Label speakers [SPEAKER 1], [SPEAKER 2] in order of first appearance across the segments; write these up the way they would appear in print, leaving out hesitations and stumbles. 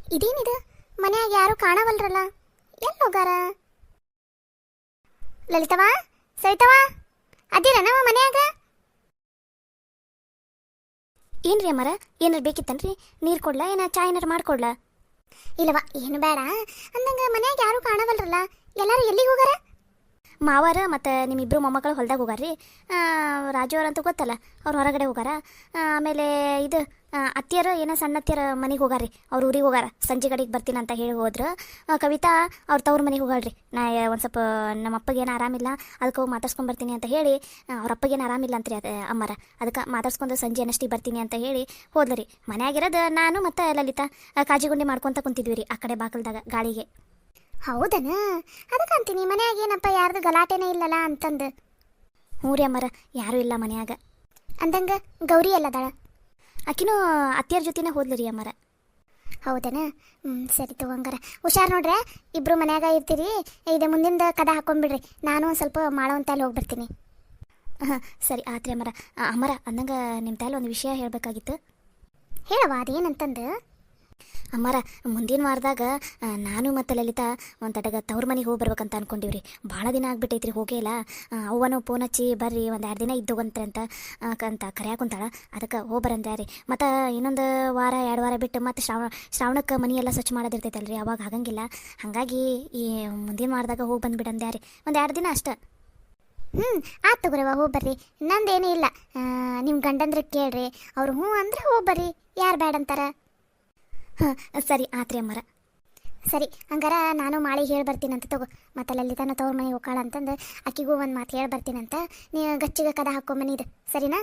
[SPEAKER 1] ಇದೇನಿದು ಮನ್ಯಾಗ ಯಾರು ಕಾಣವಲ್ರಲ್ಲ, ಎಲ್ಲಿ ಹೋಗಾರ? ಲಲಿತವಾ, ಸವಿತವಾ, ಅದಿರನವ ಮನ್ಯಾಗ? ಏನ್ರಿ ಅಮ್ಮರ, ಏನಾರು ಬೇಕಿತ್ತನ್ರಿ? ನೀರು ಕೊಡ್ಲಾ, ಏನ ಚಾ ಏನಾರು ಮಾಡ್ಕೊಡ್ಲಾ? ಇಲ್ಲವಾ, ಏನು ಬೇಡ ಅಂದಂಗ ಮನ್ಯಾಗ ಯಾರು ಕಾಣವಲ್ರಲ್ಲ, ಎಲ್ಲಾರು ಎಲ್ಲಿಗೆ ಹೋಗಾರ? ಮಾವಾರ ಮತ್ತು ನಿಮ್ಮಿಬ್ಬರು ಮೊಮ್ಮಕ್ಕಳು ಹೊಲ್ದಾಗ ಹೋಗಾರ್ರಿ. ರಾಜು ಅವ್ರಂತೂ ಗೊತ್ತಲ್ಲ, ಅವ್ರು ಹೊರಗಡೆ ಹೋಗಾರ. ಆಮೇಲೆ ಇದು ಅತ್ತಿಯರು ಏನೋ ಸಣ್ಣ ಅತ್ತಿಯರ ಮನೆಗೆ ಹೋಗಾರ್ರಿ, ಅವ್ರ ಊರಿಗೆ ಹೋಗಾರ. ಸಂಜೆ ಕಡೆಗೆ ಬರ್ತೀನಿ ಅಂತ ಹೇಳಿ ಹೋದ್ರು. ಕವಿತಾ ಅವ್ರ ತವ್ರ ಮನೆಗೆ ಹೋಗಾಳ್ರಿ. ನಾ ಒಂದು ಸ್ವಲ್ಪ ನಮ್ಮ ಅಪ್ಪಗೇನು ಆರಾಮಿಲ್ಲ, ಅದಕ್ಕೆ ಹೋಗಿ ಮಾತಾಡ್ಸ್ಕೊಂಡು ಬರ್ತೀನಿ ಅಂತ ಹೇಳಿ, ಅವ್ರ ಅಪ್ಪಗೇನು ಆರಾಮಿಲ್ಲ ಅಂತ್ರಿ ಅದು ಅಮ್ಮರ, ಅದಕ್ಕೆ ಮಾತಾಡ್ಸ್ಕೊಂಡು ಸಂಜೆ ಅನ್ನಷ್ಟಿಗೆ ಬರ್ತೀನಿ ಅಂತ ಹೇಳಿ ಹೋದ್ರಿ. ಮನೆಯಾಗಿರೋದು ನಾನು ಮತ್ತು ಲಲಿತಾ ಕಾಜಿಗುಂಡಿ ಮಾಡ್ಕೊತ ಕುಂತಿದ್ವಿ ರೀ ಆ ಕಡೆ ಬಾಕಲ್ದಾಗ ಗಾಳಿಗೆ. ಹೌದನ? ಅದಕ್ಕೆ ಅಂತೀನಿ ಮನ್ಯಾಗ ಏನಪ್ಪ ಯಾರ್ದು ಗಲಾಟೆನೇ ಇಲ್ಲಲ್ಲ ಅಂತಂದು. ಹ್ಞೂ ರೀ ಅಮ್ಮರ, ಯಾರೂ ಇಲ್ಲ ಮನ್ಯಾಗ. ಅಂದಂಗ ಗೌರಿ ಎಲ್ಲದಾಳ? ಆಕಿನೂ ಅತ್ತಿಯರ ಜೊತೆನೇ ಹೋದ್ಲು ರೀ ಅಮ್ಮರ. ಹೌದನ? ಸರಿ ತಗೊಂಗಾರ, ಹುಷಾರು ನೋಡ್ರೆ, ಇಬ್ಬರು ಮನ್ಯಾಗ ಇರ್ತೀರಿ. ಇದು ಮುಂದಿಂದ ಕದ ಹಾಕೊಂಡ್ಬಿಡ್ರಿ, ನಾನು ಒಂದು ಸ್ವಲ್ಪ ಮಾಡೋವಂತಲ್ಲಿ ಹೋಗ್ಬಿಡ್ತೀನಿ. ಹಾಂ ಸರಿ ಆತ್ರಿ ಅಮ್ಮರ. ಅಮ್ಮರ ಅಂದಂಗ ನಿಮ್ಮ ತಾಯಲ್ಲಿ ಒಂದು ವಿಷಯ ಹೇಳಬೇಕಾಗಿತ್ತು. ಹೇಳವ, ಅದೇನಂತಂದು? ಅಮ್ಮರ, ಮುಂದಿನ ವಾರದಾಗ ನಾನು ಮತ್ತು ಲಲಿತಾ ಒಂದು ತಟಗ ತವ್ರ ಮನೆಗೆ ಹೋಗಿ ಬರ್ಬೇಕಂತ ಅನ್ಕೊಂಡಿವ್ರಿ. ಭಾಳ ದಿನ ಆಗ್ಬಿಟ್ಟೈತ್ರಿ ಹೋಗೇ ಇಲ್ಲ. ಅವ್ವನು ಫೋನ್ ಹಚ್ಚಿ ಬರ್ರಿ ಒಂದು 2 ದಿನ ಇದ್ದೋಗಂತ್ರಿ ಅಂತ ಕರ್ಯಾಕುಂತಾಳ. ಅದಕ್ಕೆ ಹೋಗ್ಬರಂದ್ರೆ ರೀ. ಮತ್ತು ಇನ್ನೊಂದು ವಾರ 2 ವಾರ ಬಿಟ್ಟು ಮತ್ತು ಶ್ರಾವಣಕ್ಕೆ ಮನೆ ಎಲ್ಲ ಸ್ವಚ್ಛ ಮಾಡೋದಿರ್ತೈತಲ್ರಿ, ಅವಾಗ ಆಗಂಗಿಲ್ಲ. ಹಾಗಾಗಿ ಈ ಮುಂದಿನ ವಾರದಾಗ ಹೋಗಿ ಬಂದುಬಿಡಂದ್ಯಾ ರೀ, ಒಂದು 2 ದಿನ ಅಷ್ಟೆ. ಆಯ್ತು ತಗೋರವ, ಹೋಗಿ ಬರ್ರಿ, ನಂದೇನೂ ಇಲ್ಲ. ನಿಮ್ಮ ಗಂಡಂದ್ರೆ ಕೇಳ್ರಿ, ಅವ್ರು ಹ್ಞೂ ಅಂದ್ರೆ ಹೋಗಿ ಬರ್ರಿ, ಯಾರು ಬೇಡ ಅಂತಾರ? ಹಾಂ ಸರಿ ಆತ್ರಿ ಅಮ್ಮರ. ಸರಿ ಹಂಗಾರ ನಾನು ಮಾಳಿ ಹೇಳಿ ಬರ್ತೀನಂತ ತಗೋ. ಮತ್ತು ಲಲಿತಾನ ತವ್ರ ಮನೆಗೆ ಹೋಗಾಳ ಅಂತಂದು ಆಕಿಗೂ ಒಂದು ಮಾತು ಹೇಳಿ ಬರ್ತೀನಂತ. ನೀವು ಗಚ್ಚಿಗೆ ಕದ ಹಾಕೊಂಬನಿದು, ಸರಿನಾ?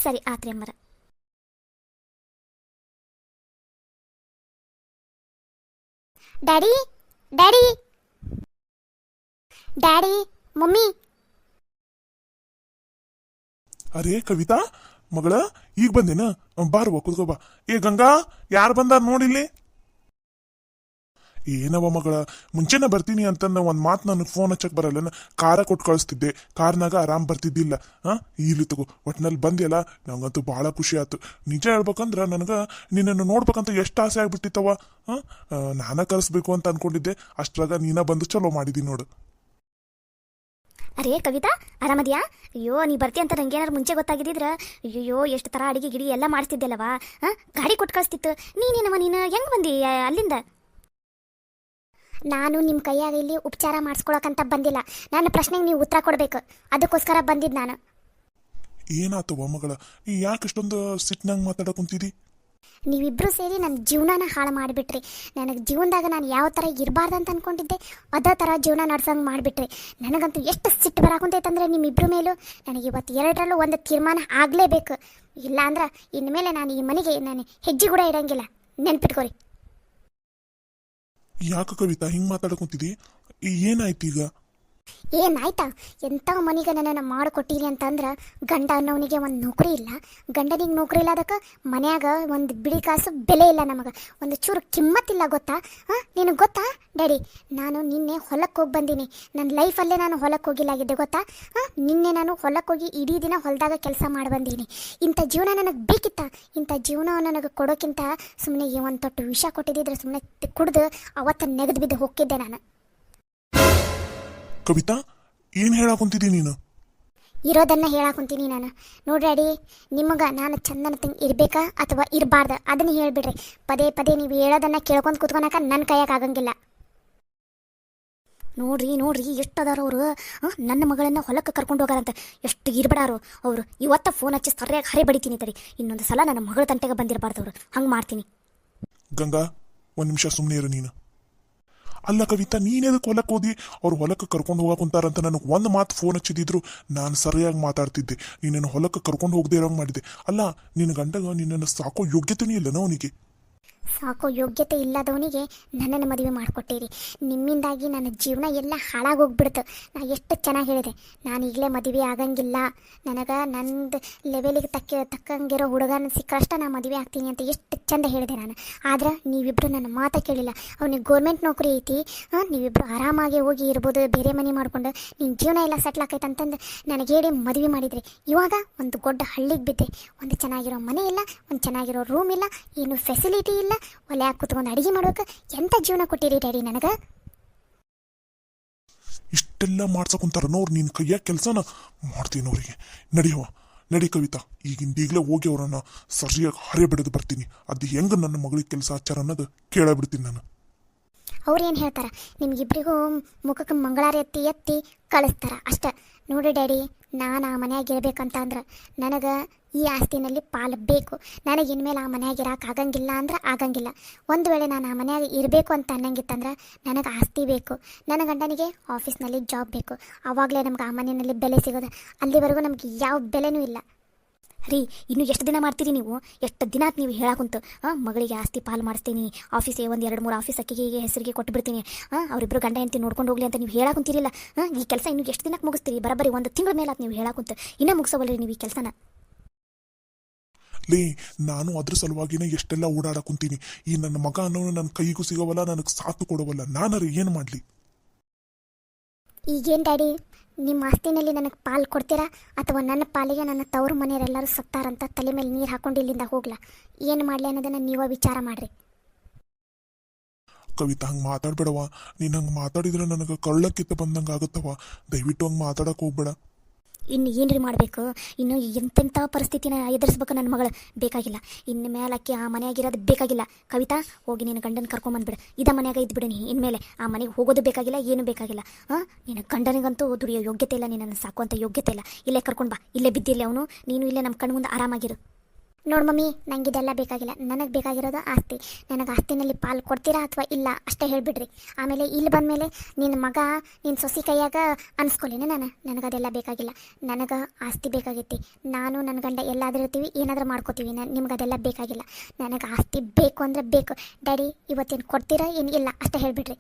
[SPEAKER 1] ಸರಿ ಆತ್ರಿ ಅಮ್ಮರ. Daddy, daddy, daddy, mummy.
[SPEAKER 2] ಅರೇ ಕವಿತಾ ಮಗಳ, ಈಗ ಬಂದೇನ? ಬಾರುವ ಕುತ್ಕೋ ಬಾ. ಏ ಗಂಗಾ, ಯಾರು ಬಂದಾರ ನೋಡಿಲ್ಲಿ? ಏನವ ಮಗಳ, ಮುಂಚೆನೆ ಬರ್ತೀನಿ ಅಂತಂದ ಒಂದು ಮಾತು ನನಗೆ ಫೋನ್ ಹಚ್ಚಕ್ ಬರಲ್ಲ. ಕಾರ ಕೊಟ್ಟು ಕಳಿಸ್ತಿದ್ದೆ, ಕಾರ್ನಾಗ ಆರಾಮ್ ಬರ್ತಿದ್ದಿಲ್ಲ. ಇಲ್ಲಿ ತಗೋ, ಒಟ್ನಲ್ಲಿ ಬಂದಿಯಲ್ಲ, ನಂಗಂತೂ ಭಾಳ ಖುಷಿ ಆಯ್ತು. ನಿಜ ಹೇಳ್ಬೇಕಂದ್ರ ನನಗೆ ನಿನ್ನನ್ನು ನೋಡ್ಬೇಕಂತ ಎಷ್ಟು ಆಸೆ ಆಗ್ಬಿಟ್ಟಿತ್ತವ. ನಾನ ಕರೆಸ್ಬೇಕು ಅಂತ ಅನ್ಕೊಂಡಿದ್ದೆ, ಅಷ್ಟ್ರಾಗ ನೀನ ಬಂದು ಚಲೋ ಮಾಡಿದಿ ನೋಡು.
[SPEAKER 1] ಅರೇ ಕವಿತಾ, ಆರಾಮದಿಯಾ? ಅಯ್ಯೋ, ನೀ ಬರ್ತಿ ಅಂತ ನಂಗೇನಾರು ಮುಂಚೆ ಗೊತ್ತಾಗಿದ್ದಿದ್ರ ಅಯ್ಯೋ ಎಷ್ಟು ಥರ ಅಡಿಗೆ ಗಿಡಿ ಎಲ್ಲ ಮಾಡಿಸ್ತಿದ್ದೆಲ್ಲವಾ. ಗಾಡಿ ಕೊಟ್ಟು ಕಳಿಸ್ತಿತ್ತು. ನೀನು ಹೆಂಗೆ ಬಂದಿ ಅಲ್ಲಿಂದ? ನಾನು ನಿಮ್ಮ ಕೈಯಾಗ ಇಲ್ಲಿ ಉಪಚಾರ ಮಾಡಿಸ್ಕೊಳಕಂತ ಬಂದಿಲ್ಲ, ನನ್ನ ಪ್ರಶ್ನೆಗೆ ನೀವು ಉತ್ತರ ಕೊಡಬೇಕು, ಅದಕ್ಕೋಸ್ಕರ ಬಂದಿದ್ದು ನಾನು.
[SPEAKER 2] ಏನಾತವ ಮಗಳ, ನೀ ಯಾಕೆ ಇಷ್ಟೊಂದು ಸಿಟ್ನಂಗೆ ಮಾತಾಡಕ್ ಕುಂತಿದಿ?
[SPEAKER 1] ನೀವಿಬ್ಬರು ಸೇರಿ ನನ್ನ ಜೀವನನ ಹಾಳು ಮಾಡಿಬಿಟ್ರಿ. ನನಗೆ ಜೀವನದಾಗ ನಾನು ಯಾವ ಥರ ಇರಬಾರ್ದಂತ ಅಂದ್ಕೊಂಡಿದ್ದೆ, ಅದೇ ಥರ ಜೀವನ ನಡ್ಸಂಗೆ ಮಾಡಿಬಿಟ್ರಿ. ನನಗಂತೂ ಎಷ್ಟು ಸಿಟ್ಟು ಬರಾಕುಂತೈತಂದರೆ ನಿಮ್ಮಿಬ್ಬರ ಮೇಲೂ. ನನಗೆ ಇವತ್ತು 2ರಲ್ಲೂ ಒಂದು ತೀರ್ಮಾನ ಆಗಲೇಬೇಕು. ಇಲ್ಲ ಅಂದ್ರೆ ಇನ್ಮೇಲೆ ನಾನು ಈ ಮನೆಗೆ ನಾನು ಹೆಜ್ಜೆ ಕೂಡ ಇಡಂಗಿಲ್ಲ, ನೆನ್ಪಿಟ್ಕೋರಿ.
[SPEAKER 2] ಯಾಕೆ ಕವಿತಾ ಹಿಂಗೆ ಮಾತಾಡಕ್ ಕುಂತಿದಿ? ಏನಾಯ್ತು ಈಗ?
[SPEAKER 1] ಏನಾಯ್ತಾ? ಎಂಥ ಮನೆಗೆ ನನ್ನನ್ನು ಮಾಡಿಕೊಟ್ಟಿರಿ ಅಂತಂದ್ರೆ, ಗಂಡ ಅನ್ನೋನಿಗೆ ಒಂದು ನೌಕರಿ ಇಲ್ಲ, ಗಂಡನಿಗೆ ನೌಕರಿ ಇಲ್ಲ, ಅದಕ್ಕೆ ಮನ್ಯಾಗ ಒಂದು ಬಿಡಿ ಕಾಸು ಬೆಲೆ ಇಲ್ಲ, ನಮಗೆ ಒಂದು ಚೂರು ಕಿಮ್ಮತ್ತಿಲ್ಲ, ಗೊತ್ತಾ? ನಿನಗೆ ಗೊತ್ತಾ ಡ್ಯಾಡಿ, ನಾನು ನಿನ್ನೆ ಹೊಲಕ್ಕೆ ಹೋಗಿ ಬಂದೀನಿ. ನನ್ನ ಲೈಫಲ್ಲೇ ನಾನು ಹೊಲಕ್ಕೆ ಹೋಗಿಲ್ಲಾಗಿದ್ದೆ, ಗೊತ್ತಾ? ನಿನ್ನೆ ನಾನು ಹೊಲಕ್ಕೆ ಹೋಗಿ ಇಡೀ ದಿನ ಹೊಲದಾಗ ಕೆಲಸ ಮಾಡಿ ಬಂದೀನಿ. ಇಂಥ ಜೀವನ ನನಗೆ ಬೇಕಿತ್ತ? ಇಂಥ ಜೀವನ ನನಗೆ ಕೊಡೋಕ್ಕಿಂತ ಸುಮ್ಮನೆ ಒಂದು ತೊಟ್ಟು ವಿಷ ಕೊಟ್ಟಿದ್ದಿದ್ರೆ ಸುಮ್ಮನೆ ಕುಡ್ದು ಅವತ್ತು ನೆಗೆದು ಬಿದ್ದು ಹೋಗಿದ್ದೆ ನಾನು.
[SPEAKER 2] ಕವಿತಾ, ಏನ್ ಹೇಳಾಕುಂತಿದಿ ನೀನು?
[SPEAKER 1] ಇರೋದನ್ನ ಹೇಳಾಕುಂತೀನಿ ನಾನು. ನೋಡ್ರಿ, ನಿಮಗೆ ನಾನು ಚಂದನ ತಂಗಿ ಇರಬೇಕಾ ಅಥವಾ ಇರಬಾರ್ದು ಅದನ್ನ ಹೇಳ್ಬಿಡ್ರಿ. ಪದೇ ಪದೇ ನೀವು ಹೇಳೋದನ್ನ ಕೇಳ್ಕೊಂಡು ಕುತ್ಕೊಳಕ ನನ್ನ ಕೈಯಾಗ ಆಗಂಗಿಲ್ಲ. ನೋಡ್ರಿ ಎಷ್ಟು ಅದಾರ ಅವರು. ನನ್ನ ಮಗಳನ್ನ ಹೊಲಕ್ಕೆ ಕರ್ಕೊಂಡು ಹೋಗಾರಂತ, ಎಷ್ಟು ಇರ್ಬೇಡಾರು ಅವರು. ಇವತ್ತ ಫೋನ್ ಹಚ್ಚಿ ಸರಿಯಾಗಿ ಹರಿ ಬಡಿತೀನಿ ತರಿ. ಇನ್ನೊಂದು ಸಲ ನನ್ನ ಮಗಳ ತಂಟೆಗೆ ಬಂದಿರಬಾರ್ದು ಅವರು, ಹಂಗೆ ಮಾಡ್ತೀನಿ.
[SPEAKER 2] ಗಂಗಾ, 1 ನಿಮಿಷ ಸುಮ್ಮನೆ ಇರು ನೀನು. ಅಲ್ಲ ಕವಿತಾ, ನೀನೇದಕ್ಕೆ ಹೊಲಕ್ಕೆ ಹೋದಿ? ಅವ್ರು ಹೊಲಕ್ಕೆ ಕರ್ಕೊಂಡು ಹೋಗಾಕುಂತಾರಂತ ನನಗೆ ಒಂದು ಮಾತು ಫೋನ್ ಹಚ್ಚಿದ್ರು ನಾನು ಸರಿಯಾಗಿ ಮಾತಾಡ್ತಿದ್ದೆ. ನೀನನ್ನು ಹೊಲಕ್ಕೆ ಕರ್ಕೊಂಡು ಹೋಗದೆ ಇರೋಂಗೆ ಮಾಡಿದೆ. ಅಲ್ಲ, ನಿನ್ನ ಗಂಡಗ ನಿನ್ನನ್ನು ಸಾಕೋ ಯೋಗ್ಯತೆನೇ ಇಲ್ಲನ ಅವನಿಗೆ?
[SPEAKER 1] ಸಾಕೋ ಯೋಗ್ಯತೆ ಇಲ್ಲದವನಿಗೆ ನನ್ನನ್ನು ಮದುವೆ ಮಾಡಿಕೊಟ್ಟಿರಿ. ನಿಮ್ಮಿಂದಾಗಿ ನನ್ನ ಜೀವನ ಎಲ್ಲ ಹಾಳಾಗೋಗ್ಬಿಡ್ತು. ನಾ ಎಷ್ಟು ಚೆನ್ನಾಗಿ ಹೇಳಿದೆ, ನಾನು ಈಗಲೇ ಮದುವೆ ಆಗಂಗಿಲ್ಲ, ನನಗೆ ನಂದು ಲೆವೆಲಿಗೆ ತಕ್ಕಂಗಿರೋ ಹುಡುಗನ ಸಿಕ್ಕರಷ್ಟ ನಾನು ಮದುವೆ ಆಗ್ತೀನಿ ಅಂತ ಎಷ್ಟು ಚಂದ ಹೇಳಿದೆ ನಾನು. ಆದ್ರೆ ನೀವಿಬ್ಬರು ನನ್ನ ಮಾತು ಕೇಳಿಲ್ಲ. ಅವನಿಗೆ ಗೋರ್ಮೆಂಟ್ ನೌಕರಿ ಐತಿ, ನೀವಿಬ್ಬರು ಆರಾಮಾಗಿ ಹೋಗಿ ಇರ್ಬೋದು, ಬೇರೆ ಮನೆ ಮಾಡಿಕೊಂಡು ನಿನ್ನ ಜೀವನ ಎಲ್ಲ ಸೆಟ್ಲ್ ಆಕೈತೆ ಅಂತಂದು ನನಗೆ ಹೇಳಿ ಮದುವೆ ಮಾಡಿದ್ರಿ. ಇವಾಗ ಒಂದು ದೊಡ್ಡ ಹಳ್ಳಿಗೆ ಬಿದ್ದೆ, ಒಂದು ಚೆನ್ನಾಗಿರೋ ಮನೆ ಇಲ್ಲ, ಒಂದು ಚೆನ್ನಾಗಿರೋ ರೂಮ್ ಇಲ್ಲ, ಏನು ಫೆಸಿಲಿಟಿ ಇಲ್ಲ, ಒಲೆ ಕುತ್ಕೊಂಡು ಅಡಿಗೆ ಮಾಡೋಕೆ ಎಂಥ ಜೀವನ ಕೊಟ್ಟಿರಿ ಡ್ಯಾಡಿ ನನಗೆ.
[SPEAKER 2] ಇಷ್ಟೆಲ್ಲ ಮಾಡ್ಸಕೊಂತಾರ ನೋಡ್ ನಿನ್ ಕೈಯಾಗ ಕೆಲಸನ ಮಾಡ್ತೀನಿ ಅವ್ರಿಗೆ. ನಡಿಯವ ನಡಿ ಕವಿತಾ, ಈಗಲೇ ಹೋಗಿ ಅವರನ್ನ ಸರಿಯಾಗಿ ಹರೆ ಬಿಡದು ಬರ್ತೀನಿ. ಅದು ಹೆಂಗ ನನ್ನ ಮಗಳಿಗೆ ಕೆಲಸ ಆಚಾರ ಅನ್ನೋದು ಕೇಳಬಿಡ್ತೀನಿ ನಾನು.
[SPEAKER 1] ಅವ್ರು ಏನು ಹೇಳ್ತಾರೆ, ನಿಮ್ಗಿಬ್ರಿಗೂ ಮುಖಕ್ಕೆ ಮಂಗಳಾರ ಎತ್ತಿ ಎತ್ತಿ ಕಳಿಸ್ತಾರ ಅಷ್ಟೆ. ನೋಡಿ ಡ್ಯಾಡಿ, ನಾನು ಆ ಮನ್ಯಾಗ ಇರ್ಬೇಕಂತ ಅಂದ್ರೆ ನನಗೆ ಈ ಆಸ್ತಿನಲ್ಲಿ ಪಾಲು ಬೇಕು. ನನಗೆ ಇನ್ಮೇಲೆ ಆ ಮನ್ಯಾಗ ಇರಕ್ಕೆ ಆಗಂಗಿಲ್ಲ ಅಂದ್ರೆ ಆಗಂಗಿಲ್ಲ. ಒಂದು ವೇಳೆ ನಾನು ಆ ಮನ್ಯಾಗ ಇರಬೇಕು ಅಂತ ಅನ್ನಂಗಿತ್ತಂದ್ರೆ ನನಗೆ ಆಸ್ತಿ ಬೇಕು. ನನ್ನ ಗಂಡನಿಗೆ ಆಫೀಸ್ನಲ್ಲಿ ಜಾಬ್ ಬೇಕು. ಆವಾಗಲೇ ನಮ್ಗೆ ಆ ಮನೆಯಲ್ಲಿ ಬೆಲೆ ಸಿಗೋದು. ಅಲ್ಲಿವರೆಗೂ ನಮ್ಗೆ ಯಾವ ಬೆಲೆನೂ ಇಲ್ಲ ರೀ. ಇನ್ನು ಎಷ್ಟು ದಿನ ಮಾಡ್ತೀರಿ ನೀವು? ಎಷ್ಟು ದಿನ ಆಯ್ತು ನೀವು ಹೇಳಾಕುಂತು ಮಗಳಿಗೆ ಆಸ್ತಿ ಪಾಲು ಮಾಡಿಸ್ತೀನಿ, ಆಫೀಸ್ ಒಂದು 2-3 ಆಫೀಸ್ ಅಕ್ಕಿಗೆ ಹೆಸರಿಗೆ ಕೊಟ್ಟು ಬಿಡ್ತೀನಿ, ಅವರಿಬ್ಬರು ಗಂಡ ಹೆಂಡತಿ ನೋಡ್ಕೊಂಡು ಹೋಗ್ಲಿ ಅಂತ ನೀವು ಹೇಳಾಕುಂತೀರಿಲ್ಲ. ಈ ಕೆಲಸ ಇನ್ನು ಎಷ್ಟು ದಿನಕ್ಕೆ ಮುಗಿಸ್ತೀರಿ? ಬರೋಬ್ಬರಿ 1 ತಿಂಗಳ ಮೇಲೆ ಆತು ನೀವು ಹೇಳಾಕುಂತು, ಇನ್ನೂ ಮುಗಿಸೋವಲ್ರಿ ನೀವು ಈ ಕೆಲಸನ.
[SPEAKER 2] ಲೇ, ನಾನು ಅದ್ರ ಸಲುವಾಗಿನೇ ಎಷ್ಟೆಲ್ಲ ಓಡಾಡಕುಂತೀನಿ. ಈ ನನ್ನ ಮಗ ಅನ್ನೋನು ನನ್ನ ಕೈಗೂ ಸಿಗೋವಲ್ಲ, ನನಗೆ ಸಾಥು ಕೊಡೋವಲ್ಲ. ನಾನರ ಏನು ಮಾಡಲಿ?
[SPEAKER 1] ಈಗೇನು ಡ್ಯಾಡಿ, ನಿಮ್ಮ ಆಸ್ತಿನಲ್ಲಿ ನನಗೆ ಪಾಲು ಕೊಡ್ತೀರಾ ಅಥವಾ ನನ್ನ ಪಾಲಿಗೆ ನನ್ನ ತವರು ಮನೆಯವರೆಲ್ಲರೂ ಸತ್ತಾರಂತ ತಲೆ ಮೇಲೆ ನೀರು ಹಾಕೊಂಡು ಇಲ್ಲಿಂದ ಹೋಗ್ಲಾ? ಏನು ಮಾಡಲಿ ಅನ್ನೋದನ್ನು ನೀವೇ ವಿಚಾರ ಮಾಡಿರಿ.
[SPEAKER 2] ಕವಿತಾ, ಹಂಗೆ ಮಾತಾಡ್ಬೇಡವ. ನೀನು ಹಂಗೆ ಮಾತಾಡಿದ್ರೆ ನನಗೆ ಕಳ್ಳಕ್ಕಿತ್ತ ಬಂದಂಗೆ ಆಗುತ್ತವ. ದಯವಿಟ್ಟು ಹಂಗೆ ಮಾತಾಡಕ್ಕೆ ಹೋಗ್ಬೇಡ.
[SPEAKER 1] ಇನ್ನು ಏನ್ರಿ ಮಾಡಬೇಕು? ಇನ್ನು ಎಂತೆಂಥ ಪರಿಸ್ಥಿತಿನ ಎದುರಿಸ್ಬೇಕು ನನ್ನ ಮಗಳು. ಬೇಕಾಗಿಲ್ಲ, ಇನ್ನು ಮೇಲೆ ಅಕ್ಕಿ ಆ ಮನೆಯಾಗಿರೋದು ಬೇಕಾಗಿಲ್ಲ. ಕವಿತಾ, ಹೋಗಿ ನಿನ್ನ ಗಂಡನ ಕರ್ಕೊಂಬಂದ್ಬಿಡು. ಇದ ಮನೆಯಾಗ ಇದ್ಬಿಡು ನೀ. ಇನ್ಮೇಲೆ ಆ ಮನೆಗೆ ಹೋಗೋದು ಬೇಕಾಗಿಲ್ಲ, ಏನೂ ಬೇಕಾಗಿಲ್ಲ. ನಿನ್ನ ಗಂಡನಿಗಂತೂ ದುಡಿಯೋ ಯೋಗ್ಯತೆ ಇಲ್ಲ, ನಿನ್ನನ್ನು ಸಾಕುವಂಥ ಯೋಗ್ಯತೆ ಇಲ್ಲ. ಇಲ್ಲೇ ಕರ್ಕೊಂಡು ಬಾ, ಇಲ್ಲೇ ಬಿದ್ದಿರಲಿ ಅವನು. ನೀನು ಇಲ್ಲೇ ನಮ್ಮ ಕಣ್ಣು ಮುಂದೆ ಆರಾಮಾಗಿರು. ನೋಡು ಮಮ್ಮಿ, ನಂಗೆ ಇದೆಲ್ಲ ಬೇಕಾಗಿಲ್ಲ. ನನಗೆ ಬೇಕಾಗಿರೋದು ಆಸ್ತಿ. ನನಗೆ ಆಸ್ತಿನಲ್ಲಿ ಪಾಲು ಕೊಡ್ತೀರಾ ಅಥವಾ ಇಲ್ಲ ಅಷ್ಟೇ ಹೇಳಿಬಿಡ್ರಿ. ಆಮೇಲೆ ಇಲ್ಲಿ ಬಂದಮೇಲೆ ನಿನ್ನ ಮಗ ನಿನ್ನ ಸೊಸಿ ಕೈಯಾಗ ಅನ್ಸ್ಕೊಲಿನ ನನಗದೆಲ್ಲ ಬೇಕಾಗಿಲ್ಲ. ನನಗೆ ಆಸ್ತಿ ಬೇಕಾಗೈತಿ. ನಾನು ನನ್ನ ಗಂಡ ಎಲ್ಲಾದ್ರೂ ಇರ್ತೀವಿ, ಏನಾದರೂ ಮಾಡ್ಕೋತೀವಿ. ನಿಮ್ಗೆ ಅದೆಲ್ಲ ಬೇಕಾಗಿಲ್ಲ. ನನಗೆ ಆಸ್ತಿ ಬೇಕು ಅಂದರೆ ಬೇಕು. ಡ್ಯಾಡಿ, ಇವತ್ತೇನು ಕೊಡ್ತೀರಾ ಏನು ಇಲ್ಲ ಅಷ್ಟೇ ಹೇಳಿಬಿಡ್ರಿ.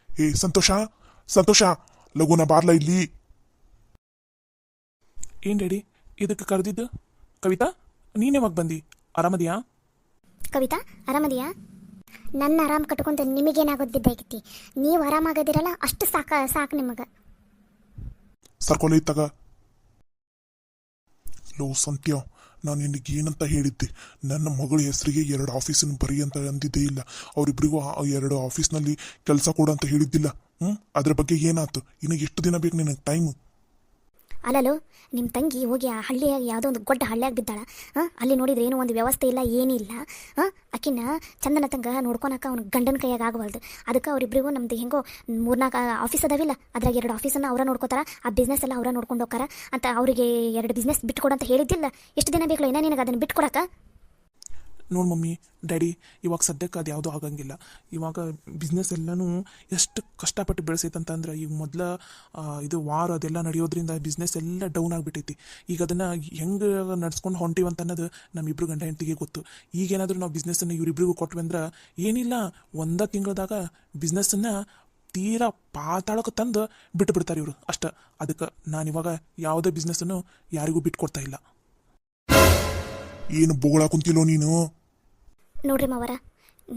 [SPEAKER 2] ಏ ಸಂತೋಷ, ಸಂತೋಷ, ಲಘುನ ಬಾರ್ಲ ಇಲ್ಲಿ.
[SPEAKER 3] ಏನ್ ಡ್ಯಾಡಿ ಇದಕ್ಕೆ ಕರೆದಿದ್ದು? ಕವಿತಾ, ನೀನ್ ಯಾವಾಗ ಬಂದಿ? ಆರಾಮದಿಯಾ?
[SPEAKER 1] ಕವಿತಾ, ಆರಾಮದಿಯಾ? ನನ್ನ ಆರಾಮ್ ಕಟ್ಕೊಂತ ನಿಮಗೇನಾಗೋದು ಬಿದ್ದಾಗೈತಿ? ನೀವು ಆರಾಮಾಗದಿರಲ್ಲ, ಅಷ್ಟು ಸಾಕು ನಿಮಗೆ.
[SPEAKER 2] ಸರ್ಕೊಲೆ ಇತ್ತಾಗ. ಲೋ ಸಂತ್ಯ, ನಾನು ನಿನಗೆ ಏನಂತ ಹೇಳಿದ್ದೆ? ನನ್ನ ಮಗಳ ಹೆಸರಿಗೆ 2 ಆಫೀಸನ್ನು ಬರೀ ಅಂತ ಅಂದಿದ್ದೇ ಇಲ್ಲ. ಅವರಿಬ್ಬರಿಗೂ 2 ಆಫೀಸ್ನಲ್ಲಿ ಕೆಲಸ ಕೊಡು ಅಂತ ಹೇಳಿದ್ದಿಲ್ಲ. ಅದ್ರ ಬಗ್ಗೆ ಏನಾಯ್ತು? ಇನ್ನು ಎಷ್ಟು ದಿನ ಬೇಕು ನಿನಗೆ ಟೈಮು?
[SPEAKER 1] ಅಲ್ಲೋ, ನಿಮ್ಮ ತಂಗಿ ಹೋಗಿ ಆ ಹಳ್ಳಿಯಾಗ ಯಾವುದೋ ಒಂದು ದೊಡ್ಡ ಹಳ್ಳಿಯಾಗ ಬಿದ್ದಾಳ. ಅಲ್ಲಿ ನೋಡಿದ್ರೆ ಏನೋ ಒಂದು ವ್ಯವಸ್ಥೆ ಇಲ್ಲ, ಏನಿಲ್ಲ. ಆಕಿನ ಚಂದನ ತಂಗ ನೋಡ್ಕೊಳಕ್ಕೆ ಅವ್ನ ಗಂಡನ ಕೈಯಾಗ ಆಗವಲ್ದು. ಅದಕ್ಕೆ ಅವರಿಬ್ಬರಿಗೂ ನಮ್ದು ಹೆಂಗೋ 3-4 ಆಫೀಸ್ ಅದಾವಿಲ್ಲ, ಅದ್ರಾಗ 2 ಆಫೀಸನ್ನು ಅವರ ನೋಡ್ಕೋತಾರ. ಆ ಬಿಸ್ನೆಸ್ ಎಲ್ಲ ಅವರ ನೋಡ್ಕೊಂಡು ಹೋಗ್ತಾರ ಅಂತ. ಅವರಿಗೆ 2 ಬಿಸ್ನೆಸ್ ಬಿಟ್ಕೊಡು ಅಂತ ಹೇಳಿದ್ದಿಲ್ಲ. ಎಷ್ಟು ದಿನ ಬೇಕಲ್ಲ ಏನೋ ನಿನಗೆ ಅದನ್ನು ಬಿಟ್ಕೊಡಕ್ಕೆ?
[SPEAKER 3] ನೋಡು ಮಮ್ಮಿ, ಡ್ಯಾಡಿ, ಇವಾಗ ಸದ್ಯಕ್ಕೆ ಅದು ಯಾವುದೂ ಆಗಂಗಿಲ್ಲ. ಇವಾಗ ಬಿಸ್ನೆಸ್ ಎಲ್ಲನೂ ಎಷ್ಟು ಕಷ್ಟಪಟ್ಟು ಬೆಳೆಸೈತಂತಂದ್ರೆ, ಈಗ ಮೊದಲ ಇದು ವಾರ ಅದೆಲ್ಲ ನಡೆಯೋದ್ರಿಂದ ಬಿಸ್ನೆಸ್ ಎಲ್ಲ ಡೌನ್ ಆಗಿಬಿಟ್ಟೈತಿ. ಈಗ ಅದನ್ನು ಹೆಂಗೆ ನಡ್ಸ್ಕೊಂಡು ಹೊಂಟಿವಂತ ಅನ್ನೋದು ನಮ್ಮಿಬ್ರು ಗಂಡ ಹೆಂಡತಿಗೆ ಗೊತ್ತು. ಈಗೇನಾದರೂ ನಾವು ಬಿಸ್ನೆಸ್ಸನ್ನು ಇವರಿಬ್ರಿಗೂ ಕೊಟ್ವಿ ಅಂದ್ರೆ ಏನಿಲ್ಲ, 1 ತಿಂಗಳದಾಗ ಬಿಸ್ನೆಸ್ಸನ್ನು ತೀರಾ ಪಾತಾಳಕ್ಕೆ ತಂದು ಬಿಟ್ಟು ಬಿಡ್ತಾರೆ ಇವರು ಅಷ್ಟ. ಅದಕ್ಕೆ ನಾನಿವಾಗ ಯಾವುದೇ ಬಿಸ್ನೆಸ್ಸನ್ನು ಯಾರಿಗೂ ಬಿಟ್ಕೊಡ್ತಾ ಇಲ್ಲ.
[SPEAKER 2] ಏನು ಬೋಗಳ ಕುಂತಿಲ್ಲೋ ನೀನು?
[SPEAKER 1] ನೋಡ್ರಿ ಮಾವರ,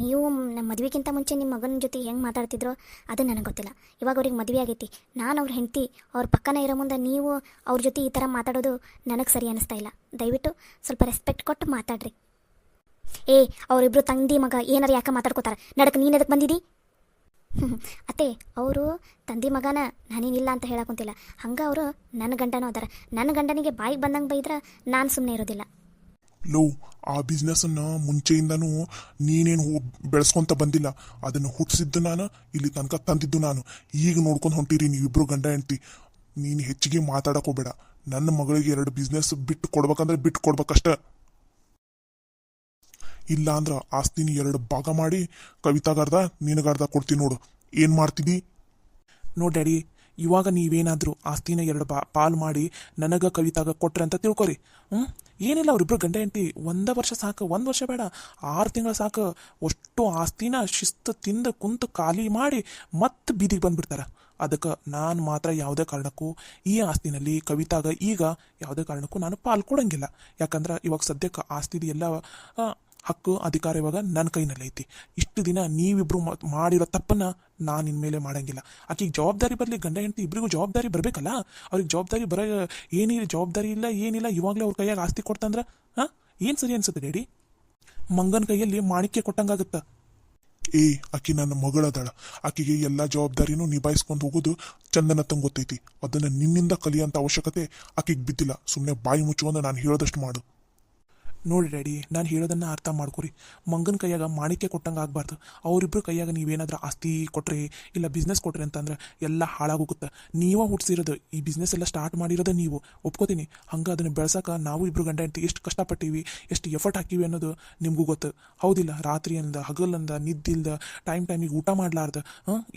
[SPEAKER 1] ನೀವು ನಮ್ಮ ಮದುವೆಗಿಂತ ಮುಂಚೆ ನಿಮ್ಮ ಮಗನ ಜೊತೆ ಹೆಂಗೆ ಮಾತಾಡ್ತಿದ್ರೋ ಅದು ನನಗೆ ಗೊತ್ತಿಲ್ಲ. ಇವಾಗ ಅವ್ರಿಗೆ ಮದುವೆ ಆಗೈತಿ, ನಾನು ಅವ್ರ ಹೆಂಡತಿ, ಅವ್ರ ಪಕ್ಕನೇ ಇರೋ ಮುಂದೆ ನೀವು ಅವ್ರ ಜೊತೆ ಈ ಥರ ಮಾತಾಡೋದು ನನಗೆ ಸರಿ ಅನ್ನಿಸ್ತಾ ಇಲ್ಲ. ದಯವಿಟ್ಟು ಸ್ವಲ್ಪ ರೆಸ್ಪೆಕ್ಟ್ ಕೊಟ್ಟು ಮಾತಾಡ್ರಿ. ಅವರಿಬ್ರು ತಂದಿ ಮಗ ಏನಾರು ಯಾಕೆ ಮಾತಾಡ್ಕೋತಾರೆ? ನಡಕ್ಕೆ ನೀನು ಎದಕ್ಕೆ ಬಂದಿದ್ದಿ? ಅತ್ತೆ, ಅವರು ತಂದಿ ಮಗನ ನಾನೇನಿಲ್ಲ ಅಂತ ಹೇಳಕ್ಕಂತಿಲ್ಲ. ಹಂಗೆ ಅವರು ನನ್ನ ಗಂಡನೂ ಅದಾರ. ನನ್ನ ಗಂಡನಿಗೆ ಬಾಯಿಗೆ ಬಂದಂಗೆ ಬೈದ್ರೆ ನಾನು ಸುಮ್ಮನೆ ಇರೋದಿಲ್ಲ.
[SPEAKER 2] ಲೋ, ಆ ಬಿಸ್ನೆಸ್ಸನ್ನು ಮುಂಚೆಯಿಂದನೂ ನೀನೇನು ಬೆಳೆಸ್ಕೊಂತ ಬಂದಿಲ್ಲ. ಅದನ್ನು ಹುಟ್ಟಿಸಿದ್ದು ನಾನು, ಇಲ್ಲಿ ತನಕ ತಂದಿದ್ದು ನಾನು. ಈಗ ನೋಡ್ಕೊಂಡು ಹೊಂಟಿರಿ ನೀವಿಬ್ರು ಗಂಡ ಹೆಂಡತಿ. ನೀನು ಹೆಚ್ಚಿಗೆ ಮಾತಾಡಕ್ ಹೋಗ್ಬೇಡ. ನನ್ನ ಮಗಳಿಗೆ 2 ಬಿಸ್ನೆಸ್ ಬಿಟ್ಟು ಕೊಡ್ಬೇಕಂದ್ರೆ ಬಿಟ್ಟು ಕೊಡ್ಬೇಕಷ್ಟ. ಇಲ್ಲ ಅಂದ್ರೆ ಆಸ್ತಿನಿ 2 ಭಾಗ ಮಾಡಿ ಕವಿತಾಗಾರ್ದ ನಿನಗಾರ್ದ ಕೊಡ್ತೀನಿ ನೋಡು. ಏನು ಮಾಡ್ತಿದ್ದಿ?
[SPEAKER 3] ನೋಡಿ ಡ್ಯಾಡಿ, ಇವಾಗ ನೀವೇನಾದರೂ ಆಸ್ತಿನ 2 ಪಾಲು ಮಾಡಿ ನನಗೆ ಕವಿತಾಗ ಕೊಟ್ರೆ ಅಂತ ತಿಳ್ಕೊರಿ. ಏನಿಲ್ಲ, ಅವರಿಬ್ರು ಗಂಡ ಹೆಂಡತಿ 1 ವರ್ಷ ಸಾಕು, 1 ವರ್ಷ ಬೇಡ, 6 ತಿಂಗಳು ಸಾಕು. ಅಷ್ಟು ಆಸ್ತಿನ ಶಿಸ್ತು ತಿಂದು ಕುಂತು ಖಾಲಿ ಮಾಡಿ ಮತ್ತೆ ಬೀದಿಗೆ ಬಂದ್ಬಿಡ್ತಾರೆ. ಅದಕ್ಕೆ ನಾನು ಮಾತ್ರ ಯಾವುದೇ ಕಾರಣಕ್ಕೂ ಈ ಆಸ್ತಿನಲ್ಲಿ ಕವಿತಾಗ ಈಗ ಯಾವುದೇ ಕಾರಣಕ್ಕೂ ನಾನು ಪಾಲು ಕೊಡಂಗಿಲ್ಲ. ಯಾಕಂದ್ರೆ ಇವಾಗ ಸದ್ಯಕ್ಕೆ ಆಸ್ತಿದ ಎಲ್ಲ ಹಕ್ಕು ಅಧಿಕಾರ ಇವಾಗ ನನ್ನ ಕೈನಲ್ಲಿ ಐತಿ. ಇಷ್ಟು ದಿನ ನೀವಿಬ್ರು ಮಾಡಿರೋ ತಪ್ಪನ್ನ ನಾನು ಇನ್ಮೇಲೆ ಮಾಡಂಗಿಲ್ಲ. ಆಕೆಗೆ ಜವಾಬ್ದಾರಿ ಬರಲಿ, ಗಂಡ ಹೆಂಡತಿ ಇಬ್ಬರಿಗೂ ಜವಾಬ್ದಾರಿ ಬರಬೇಕಲ್ಲ. ಅವ್ರಿಗೆ ಜವಾಬ್ದಾರಿ ಜವಾಬ್ದಾರಿ ಇಲ್ಲ, ಏನಿಲ್ಲ. ಇವಾಗಲೇ ಅವ್ರ ಕೈಯಾಗ ಆಸ್ತಿ ಕೊಡ್ತಂದ್ರೆ ಏನು ಸರಿ ಅನ್ಸುತ್ತೆ ಡ್ಯಾಡಿ? ಮಂಗನ ಕೈಯಲ್ಲಿ ಮಾಣಿಕ್ಯ ಕೊಟ್ಟಂಗಾಗತ್ತ.
[SPEAKER 2] ಏ ಆಕಿ ನನ್ನ ಮಗಳದಾಳ, ಆಕಿಗೆ ಎಲ್ಲಾ ಜವಾಬ್ದಾರಿನೂ ನಿಭಾಯಿಸ್ಕೊಂಡು ಹೋಗೋದು ಚಂದನ ತಂಗ್ ಗೊತ್ತೈತಿ. ಅದನ್ನ ನಿನ್ನಿಂದ ಕಲಿಯಂತ ಅವಶ್ಯಕತೆ ಆಕಿಗೆ ಬಿದ್ದಿಲ್ಲ. ಸುಮ್ಮನೆ ಬಾಯಿ ಮುಚ್ಚುವಂದ ನಾನು ಹೇಳೋದಷ್ಟು ಮಾಡು.
[SPEAKER 3] ನೋಡಿ ಡ್ಯಾಡಿ, ನಾನು ಹೇಳೋದನ್ನ ಅರ್ಥ ಮಾಡ್ಕೊರಿ. ಮಂಗನ ಕೈಯಾಗ ಮಾಣಿಕ್ಯ ಕೊಟ್ಟಂಗೆ ಆಗ್ಬಾರ್ದು. ಅವರಿಬ್ರು ಕೈಯಾಗ ನೀವೇನಾದ್ರೂ ಆಸ್ತಿ ಕೊಟ್ರಿ ಇಲ್ಲ ಬಿಸ್ನೆಸ್ ಕೊಟ್ರಿ ಅಂತಂದ್ರೆ ಎಲ್ಲ ಹಾಳಾಗೋಗುತ್ತೆ. ನೀವೇ ಹುಟ್ಟಿಸಿರೋದು ಈ ಬಿಸ್ನೆಸ್ ಎಲ್ಲ ಸ್ಟಾರ್ಟ್ ಮಾಡಿರೋದು ನೀವು, ಒಪ್ಕೋತೀನಿ. ಹಂಗೆ ಅದನ್ನು ಬೆಳ್ಸಕ್ಕೆ ನಾವು ಇಬ್ರು ಗಂಡ ಹೆಂಡತಿ ಎಷ್ಟು ಕಷ್ಟಪಟ್ಟಿವಿ, ಎಷ್ಟು ಎಫರ್ಟ್ ಹಾಕಿವಿ ಅನ್ನೋದು ನಿಮಗೂ ಗೊತ್ತು, ಹೌದಿಲ್ಲ? ರಾತ್ರಿ ಅಂದ ಹಗಲಂದ ನಿದ್ದಿಲ್ದ ಟೈಮಿಗೆ ಊಟ ಮಾಡಲಾರ್ದ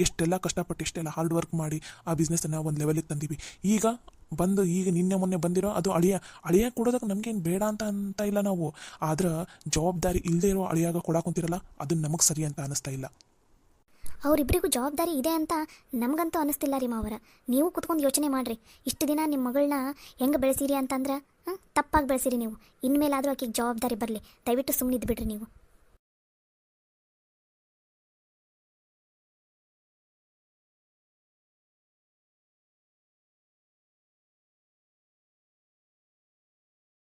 [SPEAKER 3] ಎಷ್ಟೆಲ್ಲ ಕಷ್ಟಪಟ್ಟು ಎಷ್ಟೆಲ್ಲ ಹಾರ್ಡ್ ವರ್ಕ್ ಮಾಡಿ ಆ ಬಿಸ್ನೆಸ್ಸನ್ನು ಒಂದು ಲೆವೆಲಿಗೆ ತಂದೀವಿ. ಈಗ ನಿನ್ನೆ ಮೊನ್ನೆ ಬಂದಿರೋ ಅದು ಅಳಿಯ ಕೊಡೋದಕ್ಕೆ ನಮ್ಗೇನು ಬೇಡ ಅಂತ ಇಲ್ಲ ನಾವು. ಆದ್ರೆ ಜವಾಬ್ದಾರಿ ಇಲ್ಲದೆ ಇರೋ ಅಳಿಯಾಗ ಕೊಡಾಕೊಂತಿರಲ್ಲ, ಅದು ನಮಗೆ ಸರಿ ಅಂತ ಅನಿಸ್ತಾ ಇಲ್ಲ.
[SPEAKER 1] ಅವರಿಬ್ಬರಿಗೂ ಜವಾಬ್ದಾರಿ ಇದೆ ಅಂತ ನಮಗಂತೂ ಅನಿಸ್ತಿಲ್ಲ ರೀ ಮಾವರ. ನೀವು ಕುತ್ಕೊಂಡು ಯೋಚನೆ ಮಾಡಿರಿ. ಇಷ್ಟು ದಿನ ನಿಮ್ಮ ಮಗಳನ್ನ ಹೆಂಗೆ ಬೆಳೆಸಿರಿ ಅಂತಂದ್ರೆ ತಪ್ಪಾಗಿ ಬೆಳೆಸಿರಿ ನೀವು. ಇನ್ಮೇಲಾದರೂ ಆಕೆಗೆ ಜವಾಬ್ದಾರಿ ಬರಲಿ. ದಯವಿಟ್ಟು ಸುಮ್ಮನಿದ್ದು ಬಿಡ್ರಿ ನೀವು.